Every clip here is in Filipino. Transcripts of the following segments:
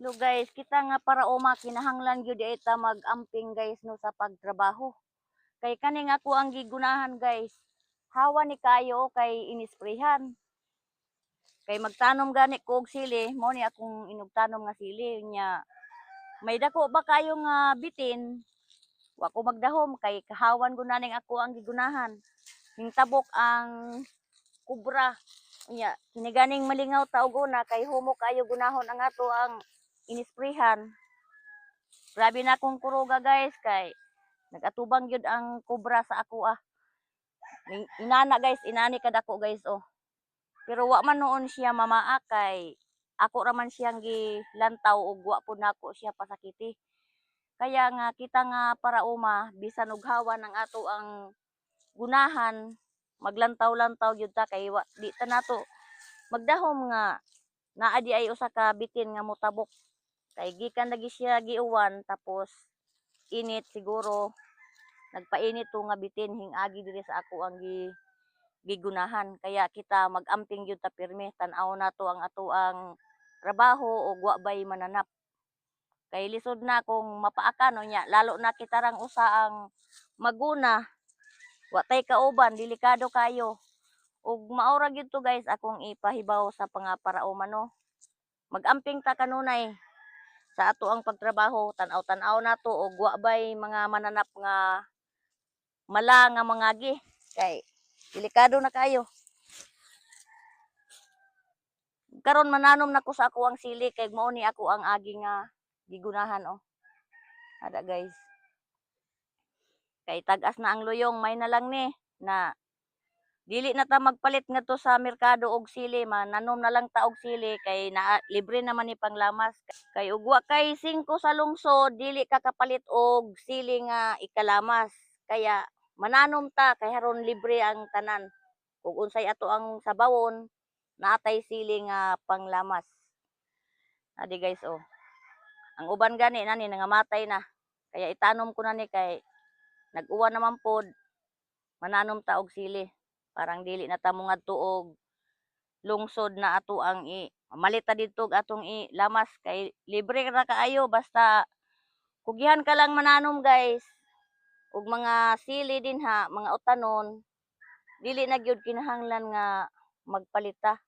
Lo guys, kita nga para uma kinahanglan gyud ita mag-amping guys no sa pagtrabaho. Kay kaning ako ang gigunahan guys. Hawa ni kayo kay inisprehan. Kay magtanom gani ko og sili, mo ni akong inugtanom nga sili nya. May dako ba kayo nga bitin? Wa ko magdahom kay kahawan gunaning ako ang gigunahan. Hingtabok ang kubra. Nya, kini ganing malingaw ta og una kay humo kayo gunahon ang ato ang inisprehan. Grabe na akong kuruga guys kay nagatubang gyud ang kubra sa ako ah. Inana guys, inani kadako guys oh. Pero wa man noon siya mamaa kay ako raman siyang gilantaw ug wa pud nako siya pasakiti. Kaya nga kita nga para uma bisan og hawa ng ato ang gunahan maglantaw-lantaw gyud ta kay wa di ta nato magdahom nga naa di ay usa ka bitin nga motabok. Kay gikan lagi siya giuwan tapos init siguro nagpainit to nga bitin hingagi diri sa ako ang gigunahan. Kaya kita mag-amping gyud ta pirmi tan-aw nato ang ato ang trabaho ug wa bay mananap. Kay lisod na kung mapaakan unya lalo na kita rang usa ang maguna. Wa tay kauban delikado kayo. Ug maura gyud to guys akong ipahibaw sa pangaparaoman no. Mag-amping ta kanunay sa ato ang pagtrabaho tan-aw nato og wa bay mga mananap nga mala nga mangagi kay delikado na kayo. Karon mananom nako sa ako ang sili kay mao ni ako ang agi nga gigunahan oh. Ada guys. Kay tag-as na ang luyong may na lang ni na dili na ta magpalit ngadto sa merkado og sili mananom na lang ta og sili kay libre naman ni panglamas. Kay ug wa kay 5 sa lungsod dili ka kapalit og sili nga ikalamas. Kaya mananom ta kay haron libre ang tanan. Ug unsay ato ang sabawon naatay sili nga panglamas. Adi guys oh. Ang uban gani nani nangamatay na. Kaya itanom ko na ni kay nag-uwan naman pod mananom ta og sili. Parang dili na ta mo ngadto og lungsod na ato ang malit ta didto atong lamas kay libre ra kaayo basta kugihan ka lang mananom guys. Ug mga sili dinha, mga utanon dili na gyud kinahanglan nga magpalita.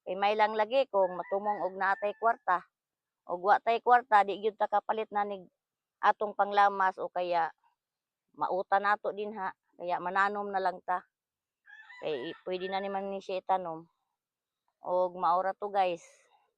Kay may lang lagi kung matumong og naatay kwarta. Og wa tay kwarta di gyud ta kapalit na nig atong panglamas o kaya mauta nato dinha kaya mananom na lang ta. Kay pwede na naman ni siya itanom. Og maura to guys.